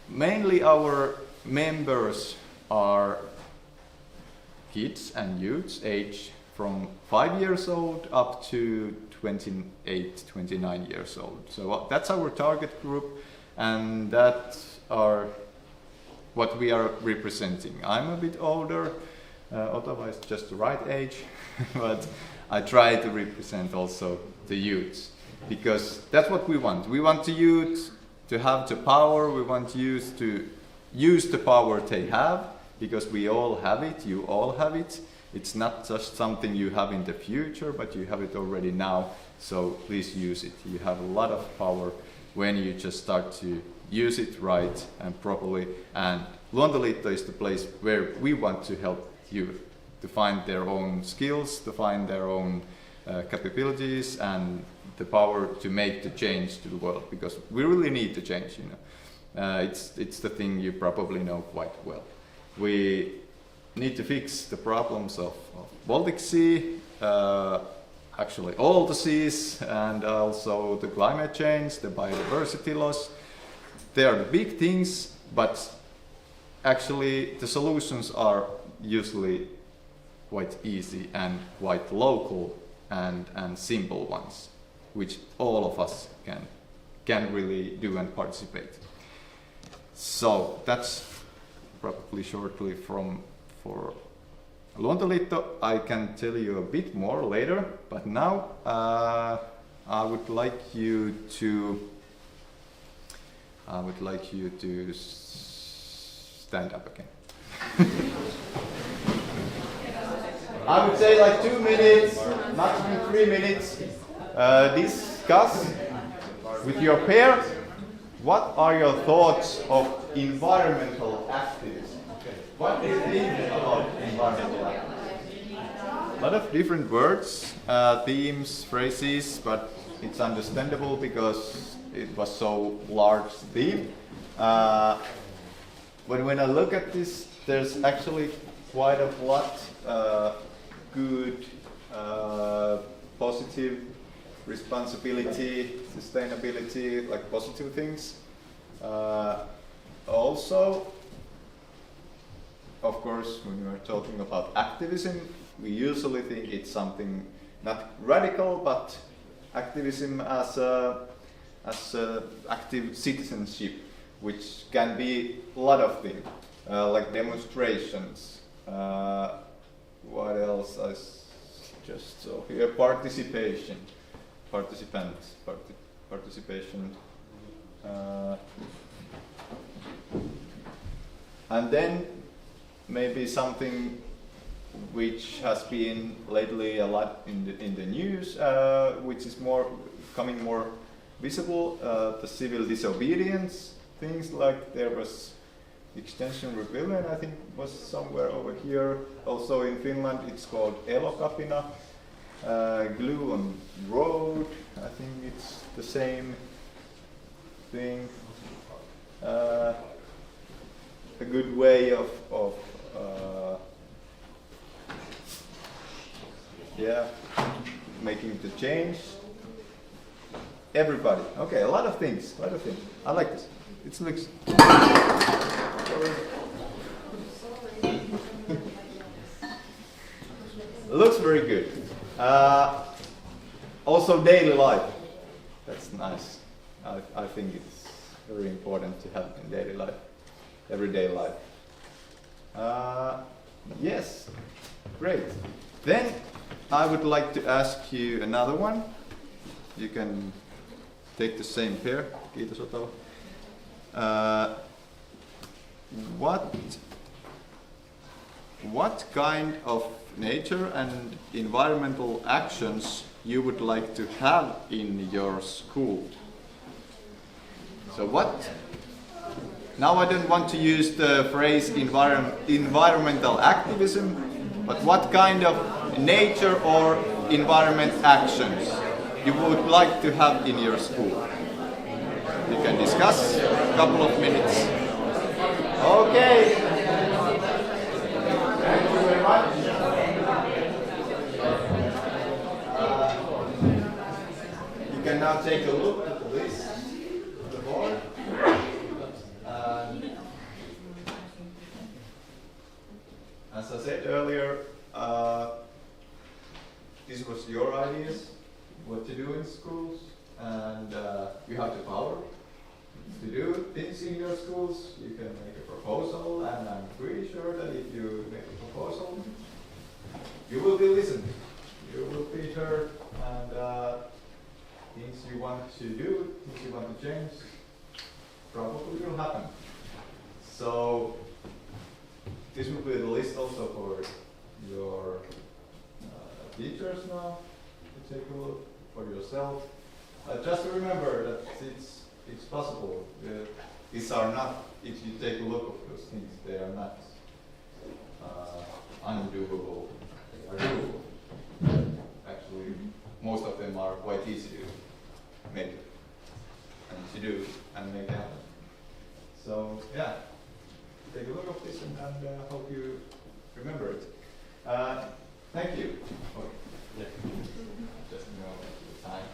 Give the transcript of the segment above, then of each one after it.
Mainly our members are kids and youths aged from 5 years old up to 28, 29 years old. So that's our target group, and that's what we are representing. I'm a bit older, Ottawa is just the right age, but I try to represent also the youths, because that's what we want. We want the youth to have the power, we want youth to use the power they have, because we all have it, you all have it. It's not just something you have in the future, but you have it already now, so please use it. You have a lot of power when you just start to use it right and properly, and Luonto-Liitto is the place where we want to help youth to find their own skills, to find their own capabilities and the power to make the change to the world, because we really need the change, you know. It's the thing you probably know quite well. We need to fix the problems of Baltic Sea, actually all the seas, and also the climate change, the biodiversity loss. They are the big things, but actually the solutions are usually quite easy and quite local and simple ones, which all of us can really do and participate. So that's probably shortly for Luonto-Liitto. I can tell you a bit more later, but now I would like you to stand up again. I would say like 2 minutes, maximum 3 minutes. Discuss with your peer what are your thoughts of environmental activism. What do you think about environmental activism? A lot of different words, themes, phrases, but it's understandable because it was so large theme. But when I look at this, there's actually quite a lot good, positive, responsibility, sustainability, like positive things. Also, of course, when we are talking about activism, we usually think it's something not radical, but activism as active citizenship, which can be a lot of things, like demonstrations. What else? I just saw here participation. And then maybe something which has been lately a lot in the news, which is becoming more visible, the civil disobedience, things like there was Extension Rebellion, I think was somewhere over here. Also in Finland it's called Elokapina. Glue on road, I think it's the same thing. A good way of making the change. Everybody. Okay, a lot of things. I like this. It looks. Looks very good. Also daily life. That's nice. I think it's very important to have in daily life, everyday life. Yes, great. Then I would like to ask you another one. You can take the same pair. Kiitos, Ottawa. What kind of nature and environmental actions you would like to have in your school? So what? Now I don't want to use the phrase environmental activism, but what kind of nature or environment actions you would like to have in your school? You can discuss a couple of minutes. Okay. Thank you very much. You can now take a look at this, the board. activities in your schools, you can make a proposal, and I'm pretty sure that if you make a proposal, you will be listened to, you will be heard, and things you want to do, things you want to change, probably will happen. So this will be the list also for your teachers now to take a look for yourself. Just to remember that it's possible. These are not, if you take a look at those things, they are not undoable. They are doable. Actually, most of them are quite easy to make and to do and make happen. So yeah, take a look at this and hope you remember it. Thank you. Just the time.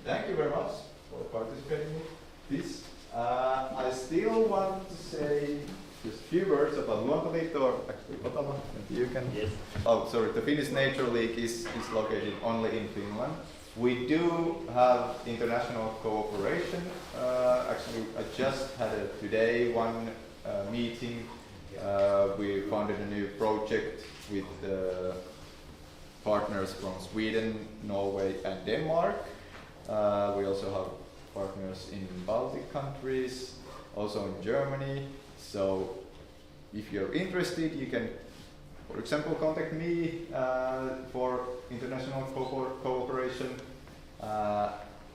Thank you very much for participating in this. I still want to say just a few words about Luonto-Liitto, or actually Otava, and you can. Yes. Oh, sorry. The Finnish Nature League is located only in Finland. We do have international cooperation. Actually, I just had today one meeting. We founded a new project with partners from Sweden, Norway, and Denmark. We also have partners in Baltic countries, also in Germany. So if you're interested, you can, for example, contact me for international cooperation.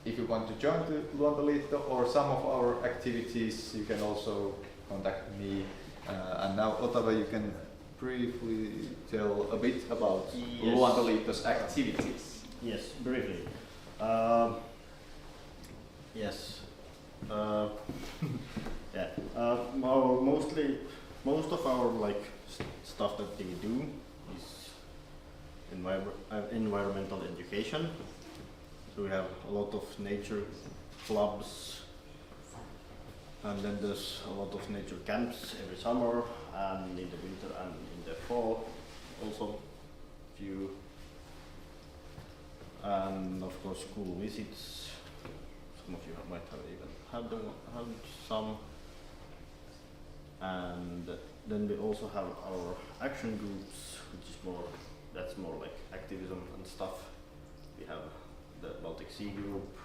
If you want to join the Luonto-Liitto or some of our activities, you can also contact me. And now, Otava, you can briefly tell a bit about Luonto-Liitto's activities. Yes, briefly. Yes. Yeah. Most of our stuff that they do is environmental education. So we have a lot of nature clubs, and then there's a lot of nature camps every summer, and in the winter and in the fall also few. And of course school visits. Some of you might have even had some. And then we also have our action groups, which is more like activism and stuff. We have the Baltic Sea group,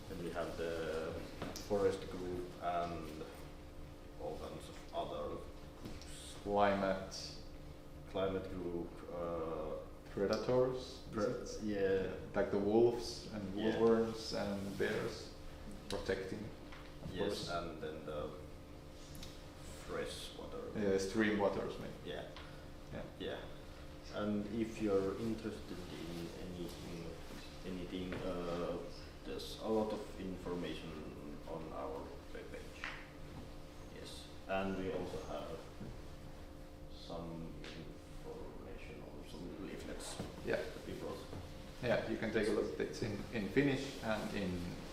then we have the forest group, and all kinds of other groups. Climate group, Predators, yeah, like the wolves and wolverines and bears, protecting. Yes, and then the fresh water. Yeah, stream waters, maybe. Yeah. And if you're interested in anything, there's a lot of information on our webpage. Yes, and we also have some information on some leaflets. Yeah. That we brought. Yeah, you can take a look. It's in Finnish and in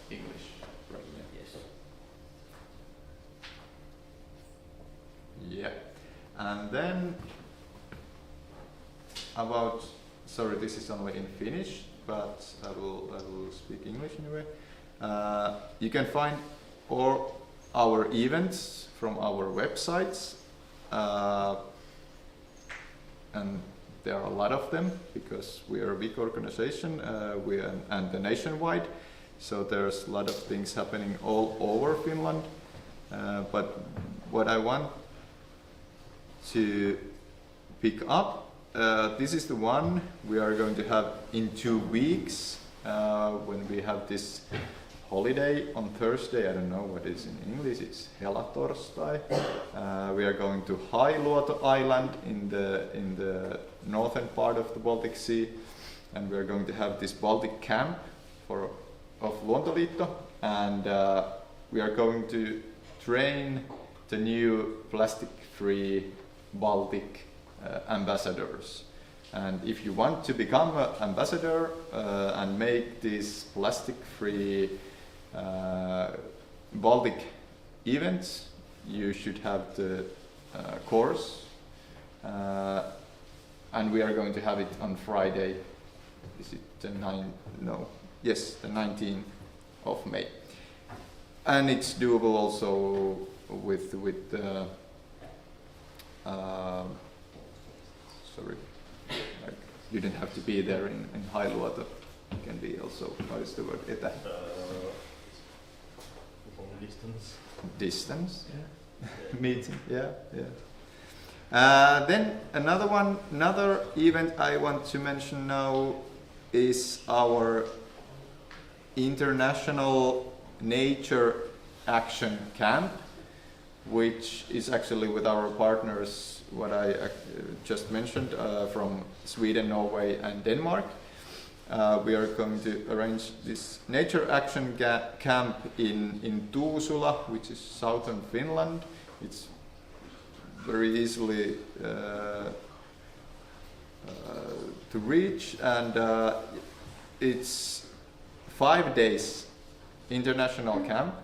English. Right. Yes. Yeah, and then about, sorry, this is only in Finnish, but I will speak English anyway. You can find all our events from our websites, and there are a lot of them because we are a big organization, and nationwide. So there's a lot of things happening all over Finland. But what I want to pick up, this is the one we are going to have in 2 weeks when we have this holiday on Thursday. I don't know what it is in English, it's Helatorstai. We are going to Hailuoto Island in the northern part of the Baltic Sea, and we are going to have this Baltic camp of Luonto-Liitto, and we are going to train the new plastic-free Baltic ambassadors. And if you want to become an ambassador and make these plastic-free Baltic events, you should have the course. And we are going to have it on Friday. Is it the 19th of May. and it's doable also with sorry, like you didn't have to be there in Luonto. It can be also, what is the word? Long distance. Distance, yeah. Meeting, yeah. Then another event I want to mention now is our International Nature Action Camp, which is actually with our partners, what I just mentioned, from Sweden, Norway and Denmark. We are going to arrange this nature action camp in Tuusula, which is southern Finland. It's very easily to reach, and it's 5 days international camp,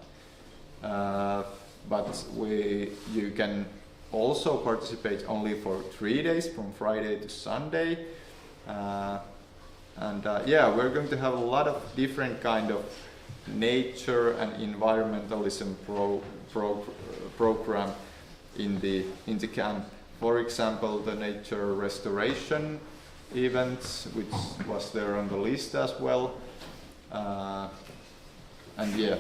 but you can also participate only for 3 days, from Friday to Sunday. Yeah, we're going to have a lot of different kind of nature and environmentalism program in the camp. For example, the nature restoration events, which was there on the list as well. And yeah,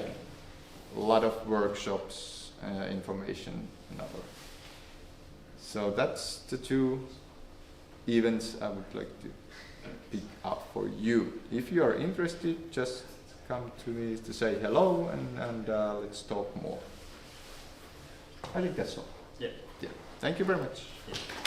a lot of workshops, information and other. So that's the 2 events I would like to pick up for you. If you are interested, just come to me to say hello and let's talk more. I think that's all. Yeah. Thank you very much. Yeah.